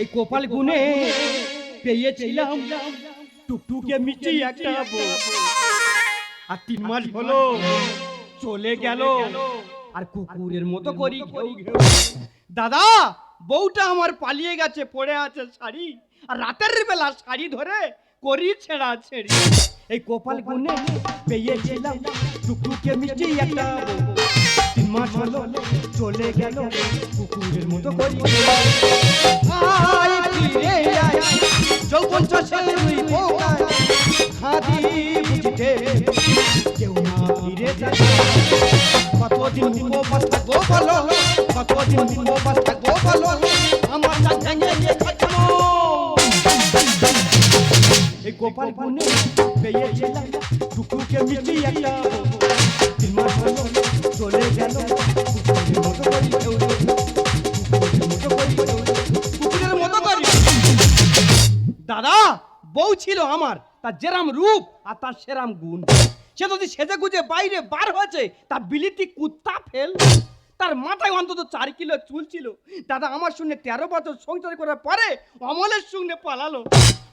এই কপাল গুনে পেয়েছিলাম টুকটুকে মিষ্টি একটা বউ, আর 3 মাস হলো চলে গেল, আর কুকুরের মতো করি ঘেউ ঘেউ। দাদা, বউটা আমার পালিয়ে গেছে, পড়ে আছে শাড়ি, আর রাতের বেলা শাড়ি ধরে করি ছেঁড়া ছেড়ি। এই কপাল গুনে পেয়েছিলাম টুকটুকে মিষ্টি একটা বউ, 3 মাস হলো চলে গেল, কুকুরের মতো করি। আয় ফিরে আয় যৌবন চাষে রুই পোকায়, খাদি বুঝতে কেউ না ফিরে যায়। কতদিন উপবাস থাকবো বলো, কতদিন উপবাস থাকবো বলো, আমার যা ভেঙে গিয়ে খাচ্ছো। এই গোপাল গুনে পেয়েছিলাম টুকটুকে মিষ্টি একটা বউ, 3 মাস হলো চলে গেল, কুকুরের মতো করি ঘেউ ঘেউ, কুকুরের মতো করি ঘেউ ঘেউ, কুকুরের মতো করি। দাদা, বউ ছিল আমার, তার যেরাম রূপ আর তার সেরাম গুণ। সে যদি সেজে গুজে বাইরে বার হয়েছে, তার বিলিতি কুত্তা ফেল। তার মাথায় অন্তত 4 কিলো চুল ছিল। দাদা, আমার সঙ্গে 13 বছর সংসার করার পরে অমলের সঙ্গে পালালো।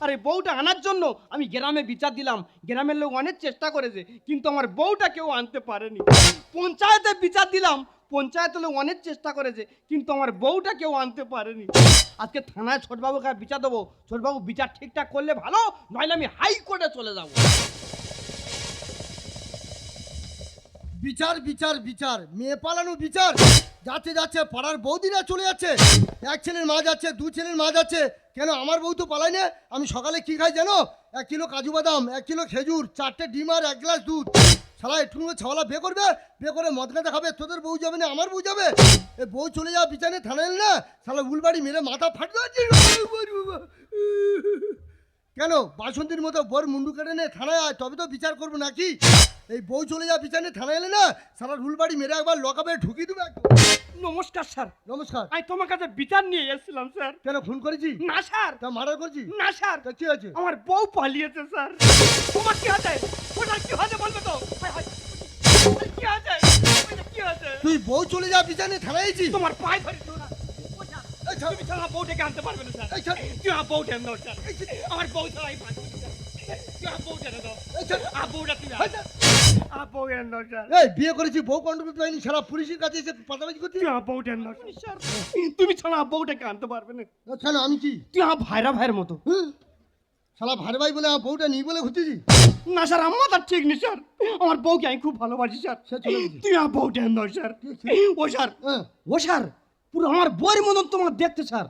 আরে বউটা আনার জন্য আমি গ্রামে বিচার দিলাম, গ্রামের লোক অনেক চেষ্টা করেছে, কিন্তু আমার বউটা কেউ আনতে পারেনি। পঞ্চায়েতে বিচার দিলাম, পঞ্চায়েতের লোক অনেক চেষ্টা করেছে, কিন্তু আমার বউটা কেউ আনতে পারেনি। আজকে থানায় ছোটবাবুকে বিচার দেবো, ছোটবাবু বিচার ঠিকঠাক করলে ভালো, নইলে আমি হাইকোর্টে চলে যাবো। বিচার বিচার বিচার, মেয়ে পালানো বিচার। যাচ্ছে যাচ্ছে পাড়ার বৌদিরা চলে যাচ্ছে, 1 ছেলের মা যাচ্ছে, 2 ছেলের মা যাচ্ছে। কেন আমার বউ তো পালাই না? আমি সকালে কি খাই জানো? 1 কিলো কাজু বাদাম, 1 কিলো খেজুর, 4টে ডিম আর 1 গ্লাস দুধ। শালা একটু ছাওয়ালা বিয়ে করবে, বিয়ে করে মদ গাঁজা খাবে, তোদের বউ যাবে না আমার বউ যাবে? এ বউ চলে যাওয়া বিচারে থানায় এল না, শালা উলবাড়ি মেরে মাথা ফাটবে। কেন বাসন্তীর মতো বর মুন্ডু কেটে নে থানায় আয়, তবে তো বিচার করবো নাকি? এই বউ চলে যাওয়া বিচারে থানায় এলে না, সারা রুলবাড়ি মেরে একবার লকাবে ঢুকিয়ে দেবে। নমস্কার স্যার। নমস্কার। আমি তোমার কাছে বিচার নিয়ে এসেছিলাম স্যার। কেন খুন করেছি? না স্যার। তা মার্ডার করেছি? না স্যার। তা কি আছে? আমার বউ পালিয়েছে স্যার। তোমার কি আছে? ওটা কি হয়েছে বলবে তো? কি আছে? কি আছে? তুই বউ চলে যাওয়া বিচারে থানায় আইছি? তোমার পায়ে ধরে না। তুমি ছাড়া বউ ডেকে আনতে পারবে না স্যার। তুই আমার বউ টেনে দাও স্যার। আমার বউ ছাড়াই পাঁচ তুই আমার বউ টেনে দাও। আর বউটা তুই আমার বউ টেনে দাও স্যার। এই বিয়ে করেছি, বউ কন্ট্রোল করতে পারিনি, সারা পুলিশের কাছে এসে পাতাবাজি করছি। তুই আমার বউ টেনে দাও স্যার। তুমি ছাড়া বউটাকে আনতে পারবে না। কেন আমি কি? তুই আমার ভাইয়ের মতো। শালা ভাই ভাই বলে আমার বউটা নিয়ে বলে ঘুরতেছি? না স্যার, আমার তার ঠিক নেই স্যার। আমার বউকে আমি খুব ভালোবাসি স্যার। তুই আমার বউ টেনে দাও স্যার। ও স্যার, ও স্যার, পুরো আমার বউয়ের মতন তোমার দেখতে স্যার।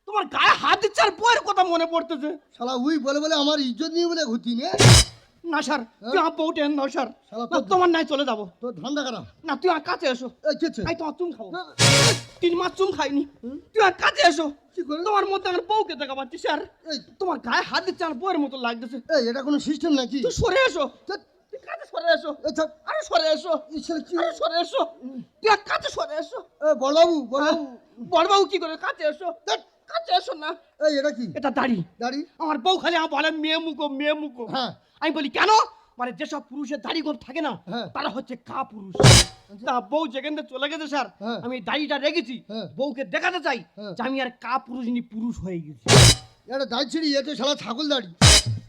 তোমার গায়ে হাত দিচ্ছে আর বউয়ের কথা মনে পড়তেছে। শালা উই বলে বলে আমার ইজ্জত নিয়ে বলে ঘুরতি না? না স্যার, তুই আমার বউ টেনে দাও স্যার। তোমার নাই চলে যাবো। তোর ধান্দা খারাপ। না, তুই আমার কাছে এসো। আমি তোমার চুম খাবো। না। 3 মাস চুম খাইনি। তুই আমার কাছে এসো। তোমার মধ্যে আমার বউকে দেখা পাচ্ছি স্যার। তোমার গায়ে হাত দিচ্ছে আমার বউয়ের মতো লাগতেছে। এটা কোনো সিস্টেম নাকি? তুই সরে এসো। তুই কাছে সরে এসো। আরে সরে এসো। আরে সরে এসো। তুই আর কাছে সরে এসো। বড়বাবু, বড়বাবু। বড়বাবু কি করে? কাছে এসো। কাছে এসো না। এটা কি? এটা দাড়ি। দাড়ি? আমার বউ খালি আমার বলে মেয়ে মুখো, মেয়ে মুখো। হ্যাঁ। আমি বলি কেন? মানে যেসব পুরুষের দাড়ি গোপ থাকে না, তারা হচ্ছে কা পুরুষ। তা বউ যেখানে চলে গেছে স্যার, আমি দাড়িটা রেখেছি, বউকে দেখাতে চাই যে আমি আর কা পুরুষ নি, পুরুষ হয়ে গেছি। এটা দাড়ি ছিড়ি, এ তো শালা ছাগল দাড়ি।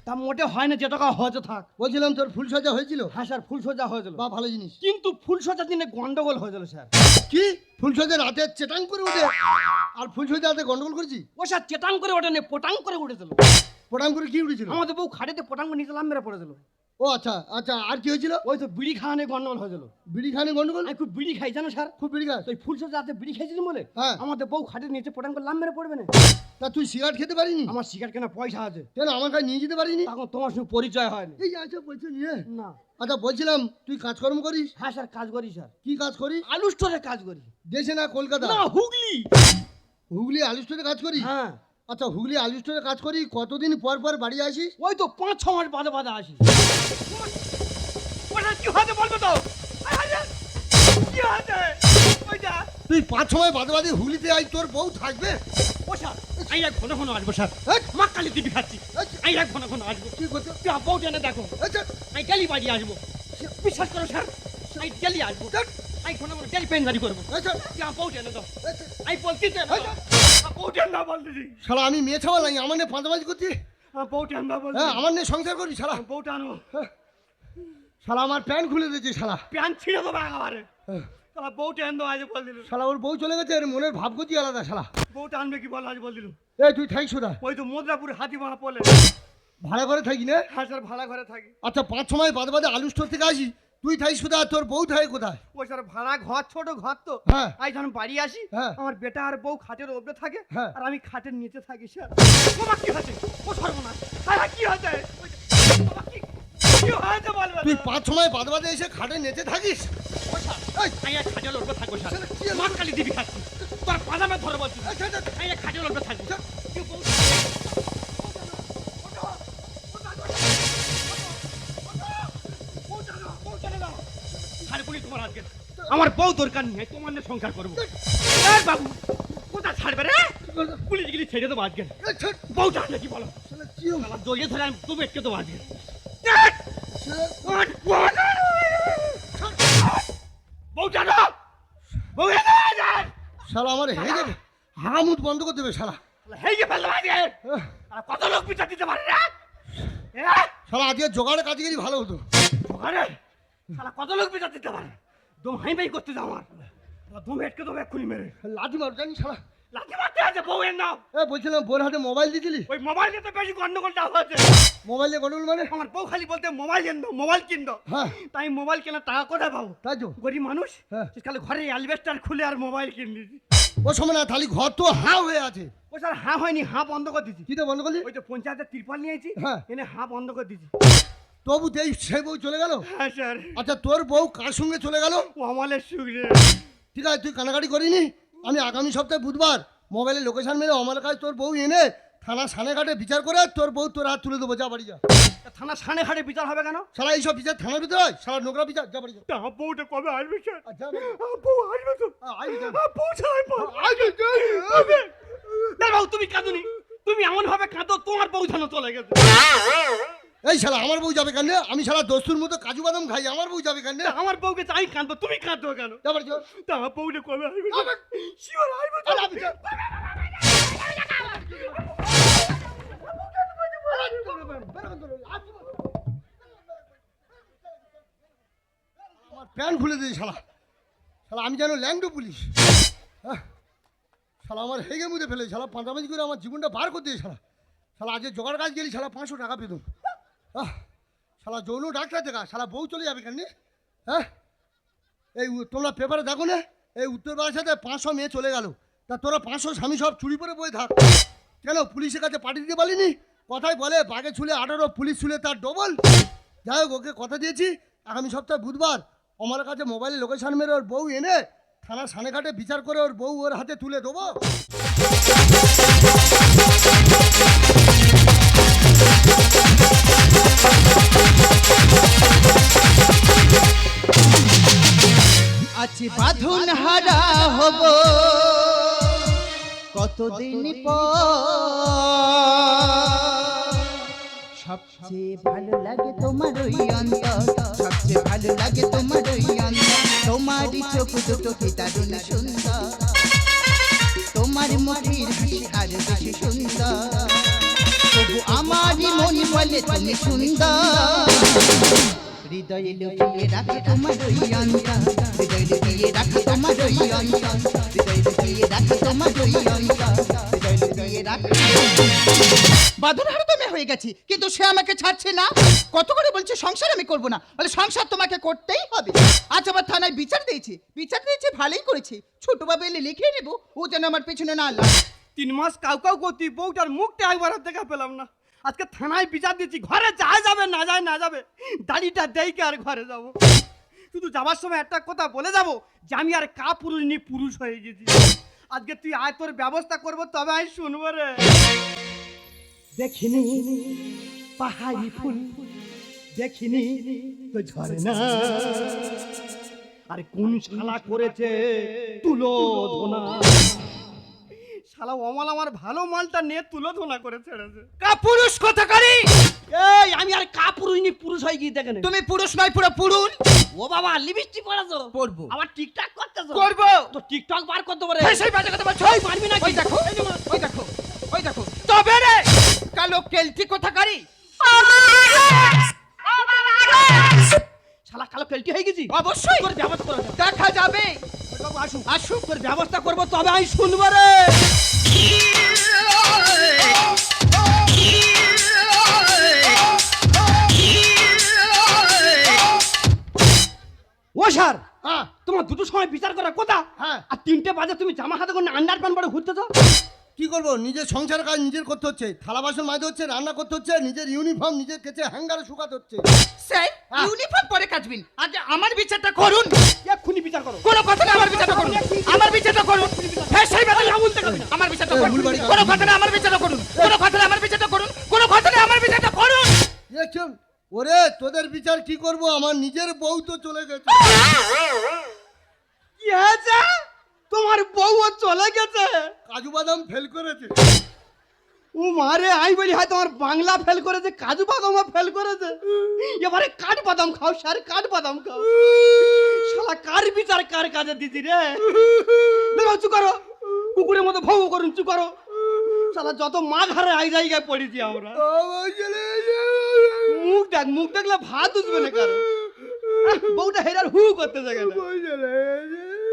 তা মোটে হয় না, যে টাকা হয়তো থাক। বলছিলাম তোর ফুল সজা হয়েছিল? হ্যাঁ স্যার, ফুল সোজা হয়েছিল। বা ভালো জিনিস। কিন্তু ফুল সোজার দিনে গন্ডগোল হয়ে গেল স্যার। কি? ফুল সজা রাতে চেটাং করে উঠে আর ফুল সজা রাতে গন্ডগোল করেছি? ও স্যার, চেটাং করে ওঠে নে, পটাং করে উঠেছিল। পটাং করে কি উঠেছিল? আমাদের বউ খাটেতে পটাং করে নিচে লাম মেরে পড়েছিল। ও আচ্ছা আচ্ছা, আর কি হয়েছিল? ওই তো বিড়ি খাওয়ানে গন্ডগোল হয়েছিল। বিড়ি খানে গন্ডগোল? আমি খুব বিড়ি খাই জানো স্যার। খুব বিড়ি খাস? তো ফুল সোজা রাতে বিড়ি খাইছিলাম বলে আমাদের বউ খাটের নিচে পটাং করে লাম মেরে পড়বে না। তা তুই সিগারেট খেতে পারিনি? আমার সিগারেট কেনা পয়সা আছে। কেন আমার কাছে নিয়ে যেতে পারিনি? তখন তোমার সঙ্গে পরিচয় হয়নি। এই আচ্ছা বলছো নিয়ে না। আচ্ছা বলছিলাম তুই কাজকর্ম করিস? হ্যাঁ স্যার, কাজ করি স্যার। কি কাজ করিস? আলু স্টোরে কাজ করি। দেশে না কলকাতা? না, হুগলি। হুগলি আলু স্টোরে কাজ করিস? হ্যাঁ। আচ্ছা হুগলি আলু স্টোরে কাজ করি, কতদিন পর পর বাড়ি আসিস? ওই তো 5-6 মাস বাদে বাদে আসি। ওটা কি হতে বলবে তো? কি হতে? ওইটা তুই 5-6 বাদে বাদে হুগলিতে আই, তোর বউ থাকবে? ও স্যার, আমি এক ঘন ঘন আসবো স্যার। মা কালী দিবি খাচ্ছি। আমি এক ঘন ঘন আসবো। কি করতে? তুই বউ টেনে দেখো। আচ্ছা আমি ডেলি বাড়ি আসবো। বিশ্বাস করো স্যার, আমি ডেলি আসবো। আমি ঘন ঘন ডেলি পেনজারি করবো। আচ্ছা তুই বউ টেনে দাও। আচ্ছা আমি বলছি বউটা না বল দিদি শালা আমি মেয়ে ছাওয়া নাই, আমার নিয়ে পাঁচাবাজি করছি। বউটা না বল হ্যাঁ আমার নিয়ে সংসার করবি শালা। বউটা আনো শালা আমার প্যান্ট খুলে দিয়েছে শালা। প্যান্ট ছিঁড়ে দেবো একেবারে শালা বউটা আনবো আজ বল দিল শালা ওর বউ চলে গেছে, এর মনের ভাব গতি আলাদা শালা। বউটা আনবে কি বল আজ বল দিল এই তুই থাকি সোদা, ওই তো মদ্রাপুর হাতিমারা পলে ভাড়া করে থাকি না? হ্যাঁ স্যার ভাড়া ঘরে থাকি আচ্ছা 5-6 মাস বাদে আলু স্টোর থেকে আসি, তুই থাকি সোদা, তোর বউ থাকে কোথায়? ওই স্যার ভাড়া ঘর ছোট ঘর তো হ্যাঁ আজ যখন বাড়ি আসি হ্যাঁ। আমার বেটা আর বউ খাটের ওপরে থাকে হ্যাঁ। আর আমি খাটের নিচে থাকি স্যার তোমার কি হয়েছে ও সর্বনাশ হ্যাঁ কি হয়েছে তোমার কি হয়েছে বলবে তুই 5-6 মাস বাদে এসে খাটে নেচে থাকিস? আমি এক খাটের ওপরে থাকবো স্যার শালা কি মা কালি দিবি খাচ্ছি তোর পাজামা ধরে বলছি আচ্ছা আচ্ছা আমি এক খাটের ওপরে থাকবো কি বউ আমার বউ দরকার নেই তোমার নিয়ে সংসার করবো এই বাবু কোথা ছাড়বে রে পুলিশ গিলি ছেড়ে দেবো আজকে এই ছাড়। বউটা নাকি বলো শালা কি হলো? আমার জড়িয়ে ধরে আমি তুমি এটকে দেবো আজকে শালা বউটা না বউ শালা আমার হেগে যাবে, হাগামুত বন্ধ করে দেবে শালা। হেগে ফেললো আজকে আহ, আর কত লোক বিচার দিতে পারে রে শালা আজকে জোগাড়ে কাজে গেলে ভালো হতো। ওখানে শালা কত লোক বিচার দিতে পারে দম হাই বাই করতে যাও আমার দম এটকে দেবো এক্ষুনি মেরে লাঠি মার জানি শালা। লাঠি মারতে আছে বউয়ের নাম বলছিলাম বোর হাতে মোবাইল দিয়েছিলি? ওই মোবাইল নিয়ে তো বেশি গন্ডগোলটা হয়েছে মোবাইলে গন্ডগোল মানে? আমার বউ খালি বলতে মোবাইল কিনতো মোবাইল কিনতো হ্যাঁ তাই মোবাইল কেনার টাকা কোথায় পাবো তাই তো। গরিব মানুষ হ্যাঁ। খালি ঘরে অ্যালবেস্টার খুলে আর মোবাইল কিনে দিছি ও সময় না তাহলে ঘর তো হাঁ হয়ে আছে। ও স্যার হ্যাঁ হয়নি হ্যাঁ বন্ধ করে দিছি কি তো বন্ধ করলি? ওই তো পঞ্চায়েতের তিরপাল নিয়েছি হ্যাঁ। এনে হ্যাঁ বন্ধ করে দিছি তবু দেই সে বউ চলে গেল। হ্যাঁ স্যার আচ্ছা তোর বউ কার সঙ্গে চলে গেল? ও আমাদের সুখ রে ঠিক আছে তুই কানাকাটি করিনি, আমি আগামী সপ্তাহে বুধবার মোবাইলে লোকেশন মেরে আমার কাছে তোর বউ এনে থানা সানেঘাটে বিচার করে তোর বউ তোর হাত তুলে দেবো, যা বাড়ি যা। থানা সানে ঘাটে বিচার হবে কেন সারা এইসব বিচার থানার ভিতরে হয়, সারা নোংরা বিচার, যা বাড়ি যা। তা বউটা কবে আসবে স্যার আচ্ছা বউ আসবে তো বউ ছাড়াই বাবু তুমি কাঁদুনি তুমি এমন ভাবে কাঁদো তোমার বউ যেন চলে গেছে এই শালা আমার বউ যাবে কেন? আমি শালা দস্তুর মতো কাজু বাদাম খাই, আমার বউ যাবে কেন? আমার বউকে চাই কাঁদবো তুমি কাঁদো কেন যা বাড়ি যা। তা বউটা কবে আসবে শিওর আসবে তো? আরে আমি যা- আমার প্যান্ট খুলে দিয়েছে শালা। শালা আমি যেন ল্যাংডো পুলিশ। হ্যাঁ শালা আমার হেগে মুদে ফেলে শালা পাঁচাপাঁচি করে আমার জীবনটা বার করতে শালা। শালা আজকে জোগাড় কাজ গেলি শালা 500 টাকা পেতাম। শালা যৌন ডাক্তার দেখা শালা বউ চলে যাবে কেন? হ্যাঁ এই তোমরা পেপারে দেখো না, এই উত্তরপাড়ার সাথে 500 মেয়ে চলে গেল, তা তোরা 500 স্বামী সব চুরি করে বয়ে থাক কেন? পুলিশের কাছে পাঠিয়ে দিতে পারিনি? কথাই বলে বাঘে ছুলে 18, পুলিশ ছুলে তার ডবল। যাই হোক ওকে কথা দিয়েছি আগামী সপ্তাহে বুধবার আমার কাছে মোবাইলে লোকেশন মেরে ওর বউ এনে থানার সানেঘাটে বিচার করে ওর বউ ওর হাতে তুলে দেবো। আজ বাঁধন হারা হব কতদিন পর, সবচেয়ে ভালো লাগে তোমার ওই অন্তর, সবচেয়ে ভালো লাগে তোমার ওই অন্তর, তোমারই চোখ দুটো কি দারুণ সুন্দর, তোমার মুখের হাসি আর বেশি সুন্দর, তবু আমারই মন বলে তুমি সুন্দর, হৃদয়ে লুকিয়ে রাখি তোমার ওই অন্তর, হৃদয়ে লুকিয়ে রাখি তোমার ওই অন্তর, হৃদয়ে লুকিয়ে রাখি তোমার ওই অন্তর, হৃদয়ে লুকিয়ে রাখি। বাঁধনহারা তো আমি হয়ে গেছি কিন্তু সে আমাকে ছাড়ছে না, কত করে বলছে সংসার আমি করব না, বলে সংসার তোমাকে করতেই হবে। আজ আবার থানায় বিচার দিয়েছে ভালোই করেছে, ছোট বাবা এলে লিখে নেব ও যেন আমার পেছনে না লাগে। 3 মাস কাউ করতি বউটার মুখটা একবার দেখা পেলাম না, আজকে থানায় বিচার দিচ্ছি, ঘরে যা যাবে না যায় না যাবে, দাড়িটা দেইকে আর ঘরে যাব, শুধু যাবার সময় একটা কথা বলে যাব যে আমি আর কা পুরুষ নি পুরুষ হয়ে গেছি। আজকে তুই আয় তোর ব্যবস্থা করবো তবে আমি শুনবো রে। দেখিনি পাহাড়ি ফুল দেখিনি তো ঝরে না, আরে কোন শালা করেছে তুলো ধোনা, শালা অমাল আমার ভালো মালটা নিয়ে তুলো ধোনা করে ছেড়েছে। কা পুরুষ কথা করি এই আমি আর কাপুরুষনি পুরুষ হয়ে গিয়ে দেখেন তুমি পুরুষ নয় পুরো পুরুন। ও বাবা লিপস্টিক পরাছো পরবো। আবার টিকটক করতেছো করব। তো টিকটক বার করতে পারে এই সেই বাজে কথা বলছো। ওই পারবি না ওই দেখো ওই দেখো ওই দেখো তবে রে কালো কেলটি কোথাকারি। শালা কালো কেলটি হয়ে গেছি অবশ্যই তোর ব্যবস্থা করা যাবে দেখা যাবে। বাবু আসুক আসুক তোর ব্যবস্থা করবো তবে আমি শুনবো রে ও স্যার হ্যাঁ তোমার দুটো সময় বিচার করার কথা হ্যাঁ। আর 3টে বাজে তুমি জামা হাতে করে আন্ডার প্যান্ট পরে ঘুরতেছো কি করবো, নিজের সংসার কাজ নিজের করতে হচ্ছে, থালা বাসন মাজতে হচ্ছে, রান্না করতে হচ্ছে, নিজের ইউনিফর্ম নিজের কেচে হ্যাঙ্গারে শুকাতে হচ্ছে। স্যার হ্যাঁ। ইউনিফর্ম পরে কাচবেন, আগে আমার বিচারটা করুন। এক্ষুনি বিচার করো কোনো কথা না, আমার বিচারটা করুন, আমার বিচারটা করুন। হ্যাঁ সেই কথা না বলতে হবে, আমার বিচারটা এই, করুন। ভুল বাড়ি কর। কোনো কথা না, আমার বিচারটা করুন, কোনো কথা না, আমার বিচারটা করুন, কোনো কথা না, আমার বিচারটা করুন। এ কেউ- ওরে তোদের বিচার কি করব, আমার নিজের বউ তো চলে গেছে। কি হয়েছে তোমার বউ চলে গেছে কাজু বাদাম ফেল করেছে। ও মারে আমি বলি হয় তোমার বাংলা ফেল করেছে কাজু বাদামও ফেল করেছে এবারে কাঠ বাদাম খাও স্যার কাঠ বাদাম খাও শালা কার বিচার কার কাজে দিদি রে দেখো চুপ করো কুকুরের মতো ভৌ করুন চুপ করো শালা যত মা ঘরে আই জায়গায় পড়েছি আমরা মুখ দেখলে ভাত উঠবে না কারো বউটা হেরার হু করতে থাকে না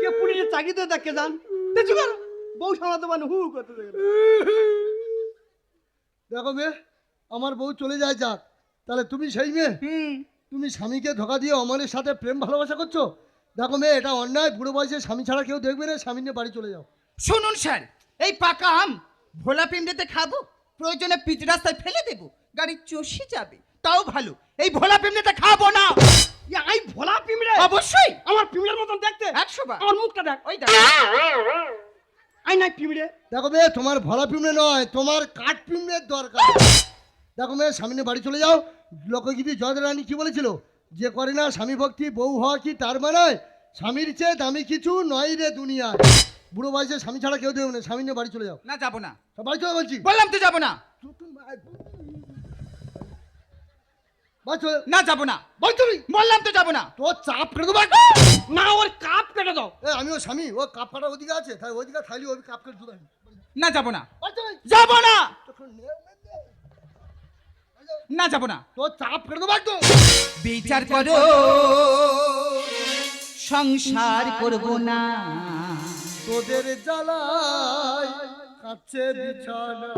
কে পুলিশের চাকরিতে দেখে যান চুপ করো বউ সামলাতে মানে হু করতে থাকে না দেখো মেয়ে, আমার বউ চলে যায় যাক, তাহলে তুমি সেই মেয়ে, তুমি স্বামীকে ধোকা দিয়ে অমলের সাথে প্রেম ভালোবাসা করছো। দেখো মেয়ে, এটা অন্যায়, বুড়ো বয়সে স্বামী ছাড়া কেউ দেখবে না, স্বামী নিয়ে বাড়ি চলে যাও। শুনুন স্যার, এই পাকা আম ভোলা পিমড়েতে খাবো, প্রয়োজনে পিচ রাস্তায় ফেলে দেবো, গাড়ি চষে যাবে, তাও ভালো। এই ভোলা পিমড়েতে খাবো না। আই ভোলা পিমড়ে অবশ্যই আমার পিমড়ের মতন দেখতে 100 বার। আমার মুখটা দেখ ওই দেখ, আই নাই পিমড়ে দেখো মেয়ে, তোমার ভরা পিমড়ে নয়, তোমার কাঠ পিমড়ের দরকার। দেখো মেয়ে, স্বামী নিয়ে বাড়ি চলে যাও। লোকগীতি জয়দের রানী কি বলেছিল, যে করে না স্বামী ভক্তি বউ হওয়া কি তার মানায়, স্বামীর চেয়ে দামি কিছু নয় রে দুনিয়ায়। বুড়ো বয়সে স্বামী ছাড়া কেউ দেবে না, স্বামী নিয়ে বাড়ি চলে যাও। না যাবো না, বাড়ি চলে বলছি, বললাম তো যাবো না, বাড়ি চলে না যাবো না, বাড়ি চলি। বললাম তো যাবো না। তোর চাপ কেটে দেবো। না ওর কাপ কেটে দাও আমি ও স্বামী, ও কাপ কাটার অধিকার আছে, তাই অধিকার খাইলি ওই কাপ কেটে দুধ আনি। না যাবো না, বাড়ি চলে। যাবো না, তখন নে- না যাবো না। তোর চাপ কেটে দেবো একদম। বিচার করো, সংসার করবো না। তোদের জ্বালায় কাছে বিছানা।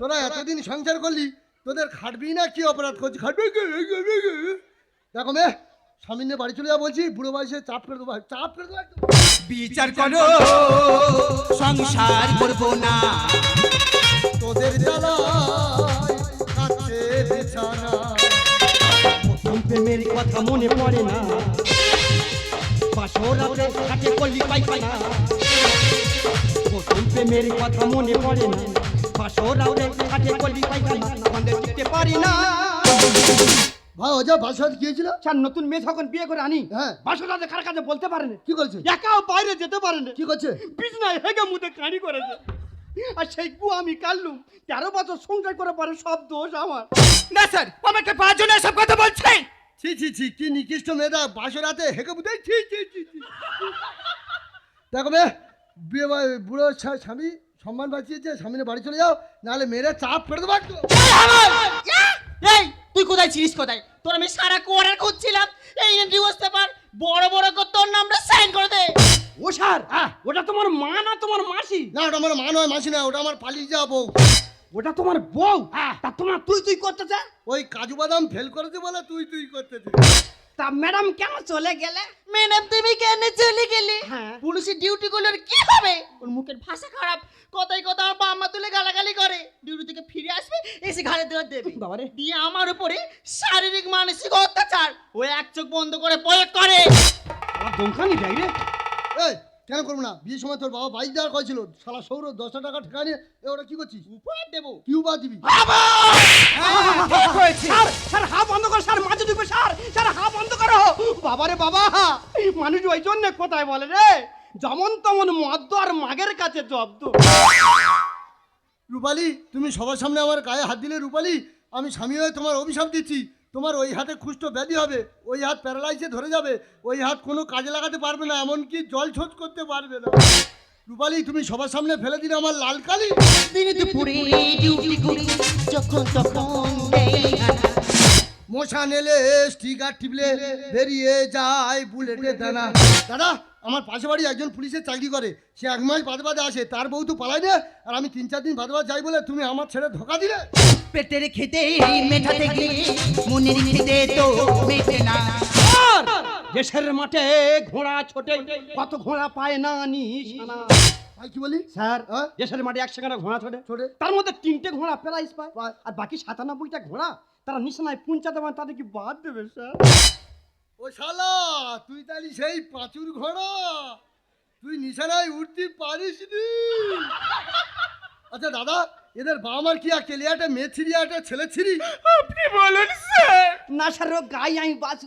তোরা এতদিন সংসার করলি, তোদের খাটবি না কি অপরাধ করছি, খাটবে কি? দেখো মেয়ে, স্বামী নিয়ে বাড়ি চলে যা বলছি, বুড়ো বয়সে চাপ করে দেবো, চাপ করে দেবো একদম। বিচার করো, সংসার করবো না। তোদের জ্বালায় কাছে বিছানা। প্রথম প্রেমের কথা মনে পড়ে না বাসরাতে কাটে কলি পাইখানা প্রথম প্রেমের কথা মনে পড়ে না বাসরাতে কাটে কলি পাইখানা আমাদের দিতে পারি না ভাই ওজা বাসায় গিয়েছিল, স্যার নতুন মেয়ে যখন বিয়ে করে আনি হ্যাঁ বাসরাতে কার কাছে বলতে পারে না কি করছে, একাও বাইরে যেতে পারে না কি করছে? বিছনায় হেগে মুদে কাঁড়ি করেছে আর সেই গু আমি কাটলুম 13 বছর সংসার করে পারে সব দোষ আমার না স্যার, আমাকে পাঁচজন সব কথা বলছে। ছি ছি ছি, কি নিকৃষ্ট মেয়েটা বাসরাতে হেঁকে বুঝে। ছি ছি ছি ছি। দেখো মেয়ে, বিয়ে বুড়ো স্বামী সম্মান বাঁচিয়েছে, স্বামী নিয়ে বাড়ি চলে যাও, নাহলে মেয়েরা চাপ করে দেবো একদম। এই তুই কোথায় ছিলিস কোথায়? তোর আমি সারা কোয়ার্টার খুঁজছিলাম, এই ডিভোর্স পেপার বড় বড় করে তোর নামটা সাইন করে দে। ও স্যার ওটা তোমার মা না তোমার মাসি না, ওটা আমার মা নয়, মাসি নয়, ওটা আমার পালিয়ে যাওয়া বউ। ওটা তোমার বউ তা তোমার তুই তুই করতেছে ওই কাজু বাদাম ফেল করেছে বলে তুই তুই করতেছে। তা ম্যাডাম কেন চলে গেলে ম্যাডাম তুমি কেন চলে গেলে? হ্যাঁ। পুলিশের ডিউটি গুলোর কি হবে? ওর মুখের ভাষা খারাপ, কথাই কথা আমার বাম্মা তুলে গালাগালি করে। ডিউটি থেকে ফিরে আসবে, এসে ঘাড়ে দেওয়া দেবে বাবারে। দিয়ে আমার উপরে শারীরিক মানসিক অত্যাচার ও এক চোখ বন্ধ করে প্রয়োগ করে। আমার দমখানি যাই রে এই কেন করবো না, বিয়ের সময় তোর বাবা বাইক দেওয়ার কয়েছিল, শালা সৌর 10 টাকা ঠেকা নিয়ে এ ওরা কি করছিস? উপহার দেবো। কি উপায় দিবি? ঠিক হয়েছে। স্যার স্যার হা বন্ধ কর স্যার মাঝে ঢুকবে স্যার স্যার হা বন্ধ করো বাবারে বাবা মানুষ ওই জন্য কোথায় বলে রে যেমন তেমন মদ্য আর মাগের কাছে জব্দ রূপালী, তুমি সবার সামনে আমার গায়ে হাত দিলে রূপালী, আমি স্বামী হয়ে তোমার অভিশাপ দিচ্ছি, তোমার ওই হাতে কুষ্ঠ ব্যাধি হবে, ওই হাত প্যারালাইজে ধরে যাবে, ওই হাত কোনো কাজে লাগাতে পারবে না, এমনকি জল ছোট করতে পারবে না। রূপালী, তুমি সবার সামনে ফেলে দিলে আমার লাল কালি। দিনে দুপুরে ডিউটি করি যখন তখন দেই হানা। মশা নেলে স্টিকার টিপলে বেরিয়ে যায় বুলেটে দানা। দাদা, আমার পাশে বাড়ি একজন পুলিশের চাকরি করে, সে 1 মাস বাদে বাদে আসে, তার বউ তো পালায় না, আর আমি 3-4 দিন বাদে বাদে যাই বলে তুমি আমার ছেড়ে ধোকা দিলে। পেটের খেতে মেটাতে গিয়ে মনের খেতে তো মেটে না। দেশের মাঠে ঘোড়া ছোটে, কত ঘোড়া পায় না নিশানা। ভাই কি বলি স্যার, হ্যাঁ? দেশের মাঠে 100 ঘোড়া ছোটে, ছোটে। তার মধ্যে 3টে ঘোড়া প্রাইজ পায়, পায়। আর বাকি 97টা ঘোড়া তারা নিশানায় পৌঁছাতে পারে, তাদের কি বাদ দেবে স্যার? ও শালা, তুই তাহলে সেই পাঁচুর ঘোড়া, তুই নিশানায় উঠতে পারিস নি। আচ্ছা দাদা, এদের বাবা মার কি আকেলে একটা মেয়ে ছিড়ি একটা ছেলে ছিড়ি? আপনি বলুন স্যার। না স্যার, ও গাই আমি বাঁচি।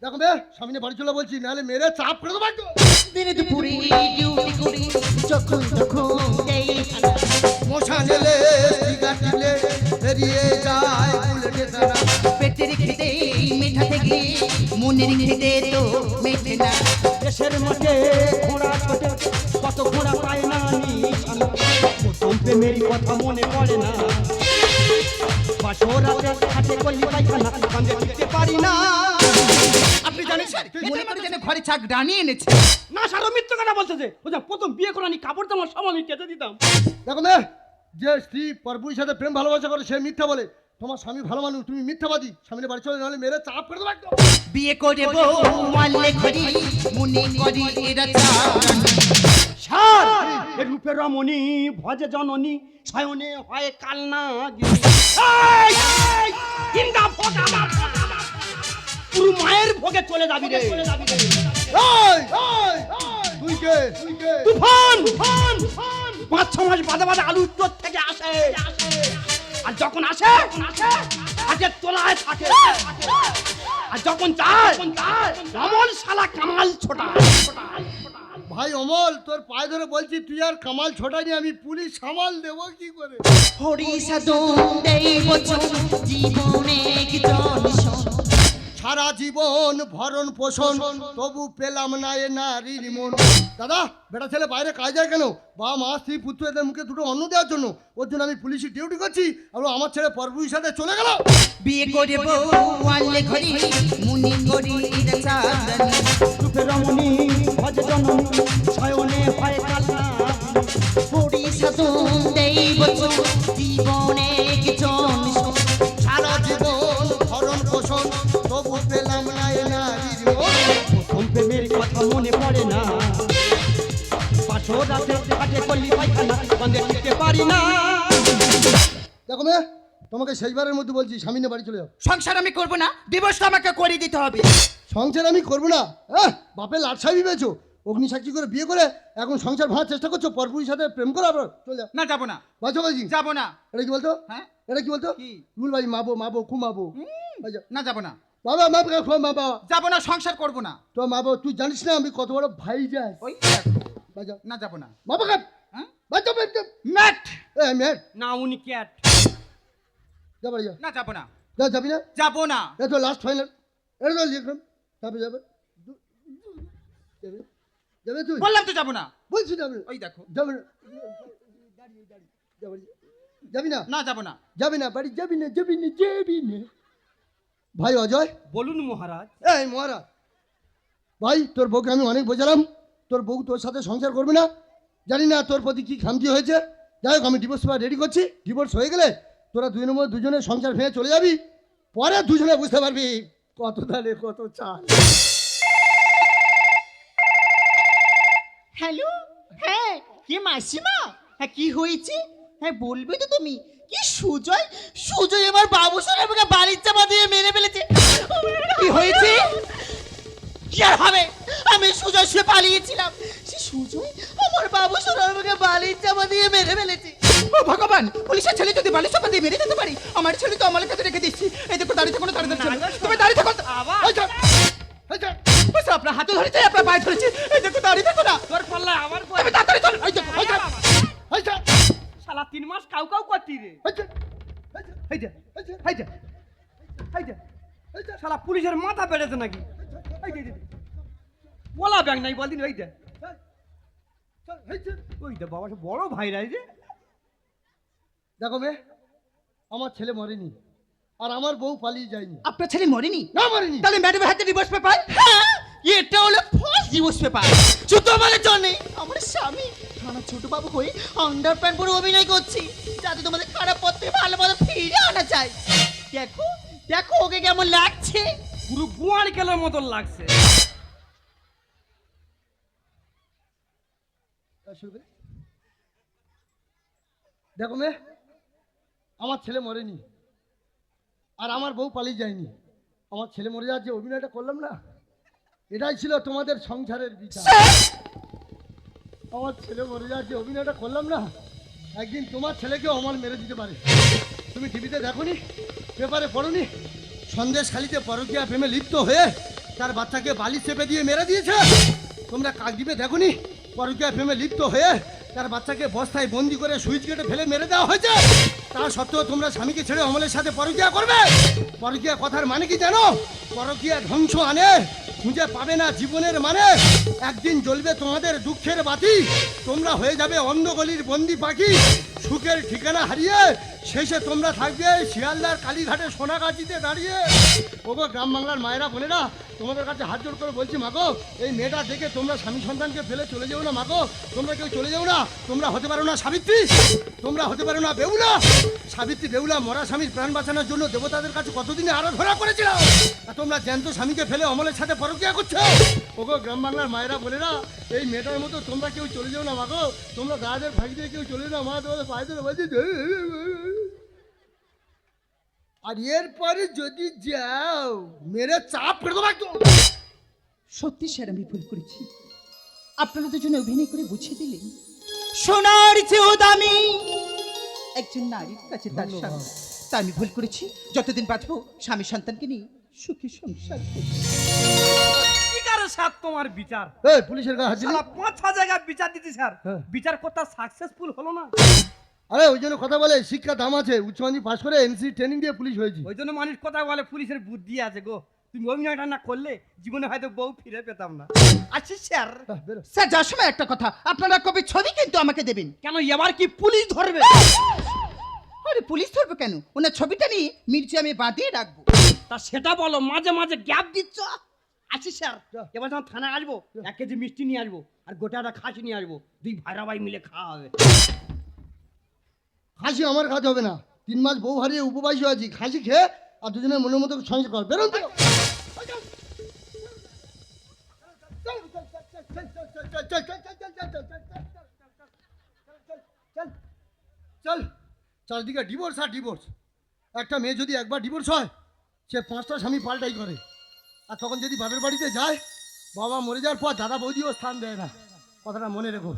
দেখো বে, সামনে বাড়ি চলে বলছি, নাহলে মেরে চাপ করে দেবো একদম। দিনে দুপুরে ডিউটি করি যখন তখন দেই হানা। মশা নেলে স্টিকার টিপলে বেরিয়ে যায় বুলেটে দানা। পেটের খেতে মেটাতে গিয়ে মনের খেতে তো মেটে না। দেশের মাঠে ঘোড়া ছোটে, কত ঘোড়া পায় না নিশানা। প্রথম প্রেমের কথা মনে পড়ে না, বাসরাতে হাতে কলি পায়খানা, কান্দে দিতে পারি না। আপনি জানেন স্যার, মনে করে যেন ঘরে ছাক ডানিয়ে এনেছে। না স্যার, ও মিথ্যে কথা বলতেছে। ও যা প্রথম বিয়ে করে আমি কাপড় জামা সব আমি কেটে দিতাম। দেখো বে, যে স্ত্রী পরপুরুষের সাথে প্রেম ভালোবাসা করে সে মিথ্যা বলে, তোমার স্বামী ভালো মানুষ, তুমি মিথ্যাবাদী, সামনে বাড়ি চলে, নাহলে মেরে চাপ করে দেবো একদম। বিয়ে করে বউ মারলে ঘড়ি মনে করি এরা চাকরানি। স্যার, এ রূপে রমণী ভজে জননী, শয়নে হয় কালনা গিরি। এই, এই, তিনটা ভোগ আমার, পুরো মায়ের ভোগে চলে যাবি রে। এই, এই, তুই কে? তুই কে? তুফান, তুফান, 5-6 মাস বাদে বাদে আলু উত্তর থেকে আসে, আর যখন আসে হাতের তোলায় থাকে, আর যখন যায় অমল শালা কামাল ছোটা। ভাই অমল, তোর পায়ে ধরে বলছি, তুই আর কামাল ছোটাইনি, আমি পুলিশ সামাল দেবো কি করে? হরি সাধন দেই বচন জীবনে কি জনশন। সারা জীবন ভরণ পোষণ, তবু পেলাম না এ নারীর মন। দাদা, বেটা ছেলে বাইরে কাজ যায় কেন? বাবা মা স্ত্রী পুত্র এদের মুখে দুটো অন্ন দেওয়ার জন্য। ওর জন্য আমি পুলিশি ডিউটি করছি, আর ও আমার ছেলে পরপুরুষের সাথে চলে গেল। বিয়ে করে বউ মারলে ঘড়ি মনে করি এরা চাকরানি। রূপে রমণী ভজে জননী, শয়নে হয় কালনা গিরি। হরি সাধন দেই বচন জীবনে কি জনশন। সারা জীবন ভরণ পোষণ, তবু পেলাম না এ নারীর মন। প্রথম প্রেমের কথা মনে পড়ে না, বাসরাতে হাতে কলি পায়খানা, কান্দে দিতে পারি না। দেখো মেয়ে, তোমাকে শেষবারের মধ্যে বলছি, স্বামী নিয়ে বাড়ি চলে যাও। সংসার আমি করব না, ডিভোর্স আমাকে করে দিতে হবে। সংসার আমি করবো না? হ্যাঁ, বাপের লাটসাই পেয়েছো, অগ্নি সাক্ষী করে বিয়ে করে এখন সংসার ভাঙার চেষ্টা করছো, পরপুরুষের সাথে প্রেম করো, আবার চলে যাও। না যাবো না, বাঁচো বাজি। যাবো না। এটা কি বলতো? হ্যাঁ? এটা কি বলতো? কি? রুল ভাই, মাবো মাবো কুমাবো। না যাবো না, বাবা মা বাবা, যাবো না, সংসার করব না। তো মাবো, তুই জানিস না আমি কত বড় ভাই যাই। ওই দেখো। বাজা না যাবো না। বাবা কাপ, হ্যাঁ? বাজা বাজা। ম্যাট। এই মেট, না উনি ক্যাট। যা বাড়ি যা। না যাবো না, যা, যাবি না? যাবো না। এটা তো লাস্ট ফাইনাল, এটা তো লিখলাম, যাবে যাবে যাবে যাবে, তুই বললাম তো যাবো না। বলছি যাবে, ওই দেখো। যাবে না, যাবি না? না যাবো না। যাবি না বাড়ি, যাবি না, যাবি না, যাবি না। ভাই অজয়, বলুন মহারাজ। এই মহারাজ, ভাই তোর বউকে আমি অনেক বোঝালাম, তোর বউ তোর সাথে সংসার করবে না, জানি না তোর প্রতি কি খামতি হয়েছে। যাই হোক, আমি ডিভোর্স পেপার রেডি করছি, ডিভোর্স হয়ে গেলে তোরা দুই নম্বর দুজনে সংসার ভেঙে চলে যাবি, পরে দুজনে বুঝতে পারবি কত দালে কত চাল। হ্যালো, হ্যাঁ কে মাসিমা? হ্যাঁ কি হয়েছে? হ্যাঁ বলবে তো তুমি। কি সুজয়? সুজয় আমার বাবু সোনা আমাকে বাড়ির চাপা দিয়ে মেরে ফেলেছে। কি হয়েছে? কি আর হবে? আমি সুজয় সে পালিয়েছিলাম, সে সুজয় আমার বাবু সোনা আমাকে বাড়ির চাপা দিয়ে মেরে ফেলেছে। ও ভগবান, পুলিশের ছেলে যদি বালিশ চাপা দিয়ে মেরে দিতে পারি, আমার ছেলে তো আমার কাছে রেখে দিচ্ছি। এই দেখো দাঁড়িয়ে থাকো, দাঁড়িয়ে থাকো, তুমি দাঁড়িয়ে থাকো। আবার এই চল, এই চল। বুঝছো, আপনার হাতে ধরেছে, আপনার পায়ে ধরেছে। এই দেখো দাঁড়িয়ে থাকো না। তোর পাল্লা আবার তুমি তাড়াতাড়ি চল। এই দেখো, এই চল। এই চল। শালা 3 মাস রে হয়েছে, হয়েছে, এই যে হয়েছে, এই যে এই যে হয়েছে, শালা পুলিশের মাথা বেড়েছে নাকি এই যে বলা ব্যাগ নাই বলদিন ওই যে চল, হয়েছে। ওই যে বাবা সে বড় ভাইরা এই যে দেখো মেয়ে, আমার ছেলে মরেনি আর আমার বউ পালিয়ে যায়নি। আপনার ছেলে মরেনি? না মরেনি। তাহলে ম্যাডামের হাতে ডিভোর্স পেপার? হ্যাঁ, এটা হলো ফার্স্ট ডিভোর্স পেপার। শুধু আমাদের জন্যে আমার স্বামী আমার ছোট বাবু হয়ে আন্ডার প্যান্ট পরে অভিনয় করছি, যাতে তোমাদের খারাপ পথ থেকে ভালো পথে ফিরে আনা যায়। দেখো দেখো ওকে কেমন লাগছে। পুরো গুয়ার কেলার মতন লাগছে। শুনবে? দেখো মেয়ে, আমার ছেলে মরেনি আর আমার বউ পালিয়ে যায়নি। আমার ছেলে মরে যাওয়ার যে অভিনয়টা করলাম না, এটাই ছিল তোমাদের সংসারের বিচার। আমার ছেলে মরে যাওয়ার যে অভিনয়টা করলাম না, একদিন তোমার ছেলেকেও আমার মেরে দিতে পারে। তুমি টিভিতে দেখোনি, পেপারে পড়োনি, সন্দেশখালিতে পরকীয়া প্রেমে লিপ্ত হয়ে তার বাচ্চাকে বালি চেপে দিয়ে মেরে দিয়েছে? তোমরা কাকদ্বীপে দেখোনি, পরকীয়া প্রেমে লিপ্ত হয়ে তার বাচ্চাকে বস্তায় বন্দি করে সুইচ গেটে ফেলে মেরে দেওয়া হয়েছে? তা সত্ত্বেও তোমরা স্বামীকে ছেড়ে অমলের সাথে পরকীয়া করবে? পরকীয়া কথার মানে কি জানো? পরকীয়া ধ্বংস আনে, খুঁজে পাবে না জীবনের মানে। একদিন জ্বলবে তোমাদের দুঃখের বাতি, তোমরা হয়ে যাবে অন্ধগলির বন্দি পাখি। সুখের ঠিকানা হারিয়ে শেষে তোমরা থাকবে শিয়ালদার কালীঘাটে সোনাগাছিতে দাঁড়িয়ে। ওগো গ্রাম বাংলার মায়েরা বোনেরা, তোমাদের কাছে হাত জোড় করে বলছি মাগো, এই মেয়েটা দেখে তোমরা স্বামী সন্তানকে ফেলে চলে যাও না মাগো। তোমরা কেউ চলে যাও না। তোমরা হতে পারো না সাবিত্রী, তোমরা হতে পারো না বেহুলা। সাবিত্রী বেহুলা মরা স্বামীর প্রাণ বাঁচানোর জন্য দেবতাদের কাছে কতদিনে আরাধনা করেছিল, আর তোমরা জ্যান্ত স্বামীকে ফেলে অমলের সাথে পরকীয়া করছো। ওগো গ্রাম বাংলার মায়েরা বোনেরা, এই মেয়েটার মতো তোমরা কেউ চলে যাও না মাগো। তোমরা দাদাদের ভাই দিয়ে কেউ চলে যাও মা, তোমাদের পায়ে ধরে বলছি। আর এরপরে যদি যাও মেরে চাপ করে দেবো একদম। সত্যি স্যার, আমি ভুল করেছি। আপনারা দুজনে অভিনয় করে বুঝিয়ে দিলেন সোনার চেয়েও দামি একজন নারীর কাছে তার স্বামী। তা আমি ভুল করেছি। যতদিন বাঁচবো স্বামী সন্তানকে নিয়ে সুখী সংসার করব। কি কারো স্যার তোমার বিচার? এই পুলিশের গায়ে হাত দিলি? শালা 5-6 জায়গায় বিচার দিতে স্যার, হ্যাঁ। বিচার করতে সাকসেসফুল হলো না। আরে ওই জন্য কথা বলে শিক্ষা দাম আছে। উচ্চ মাধ্যমিক পাশ করে এনসি ট্রেনিং দিয়ে পুলিশ হয়েছি। ওই জন্য মানুষ কথা বলে পুলিশের বুদ্ধি আছে গো। তুমি অভিনয়টা না করলে জীবনে হয়তো বউ ফিরে পেতাম না। আচ্ছা স্যার, বেরো। স্যার যার সময় একটা কথা, আপনারা কবে ছবি কিন্তু আমাকে দেবেন। কেন এবার কি পুলিশ ধরবে? আরে পুলিশ ধরবো কেন? ওনার ছবিটা নিয়ে মিউজিয়ামে বাঁধিয়ে রাখবো। তা সেটা বলো, মাঝে মাঝে গ্যাপ দিচ্ছ। আচ্ছা স্যার, যা। এবার যখন থানায় আসবো 1 কেজি মিষ্টি নিয়ে আসবো আর গোটাটা খাসি নিয়ে আসবো, 2 ভাইরা ভাই মিলে খাওয়া হবে। খাসি আমার কাজ হবে না। 3 মাস বউ হারিয়ে উপবাসী আছি। খাসি খেয়ে আর দুজনের মনের মতো সংসার কর। বেরোন তো। চল, চারদিকে ডিভোর্স আর ডিভোর্স। একটা মেয়ে যদি একবার ডিভোর্স হয়, সে 5টা স্বামী পাল্টাই করে। আর তখন যদি বাপের বাড়িতে যায়, বাবা মরে যাওয়ার পর দাদা বৌদিও স্থান দেয় না। কথাটা মনে রেখো।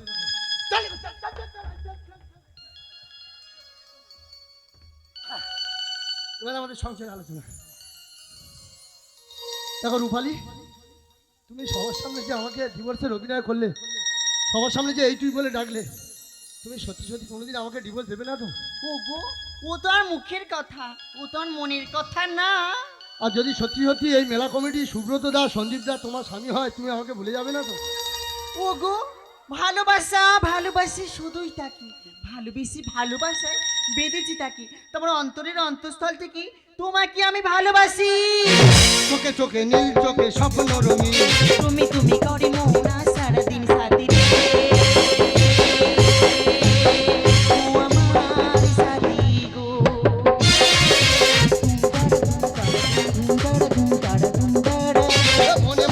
এবার আমাদের সংসারের আলোচনা। দেখো রূপালী, তুমি সবার সামনে যে আমাকে ডিভোর্সের অভিনয় করলে, সবার সামনে যে এইটুই বলে ডাকলে, তুমি সত্যি সত্যি কোনোদিন আমাকে ডিভোর্স দেবে না তো? ও গো, ও তো আর মুখের কথা, ও তো আর মনের কথা না। আর যদি সত্যি সত্যি এই মেলা কমিটি সুব্রত দা, সন্দীপ দা তোমার স্বামী হয়, তুমি আমাকে ভুলে যাবে না তো? ও গো, ভালোবাসা ভালোবাসি শুধুই থাকি, ভালোবেসি ভালোবাসায় বেঁধেছি থাকি, তোমার অন্তরের অন্তঃস্থল থেকে তোমাকে আমি ভালোবাসি। চোখে চোখে নীল, চোখে স্বপ্ন রঙিন, তুমি তুমি করে মোনা সারাদিন সাথী রে, ও আমার সাথী গো। মনে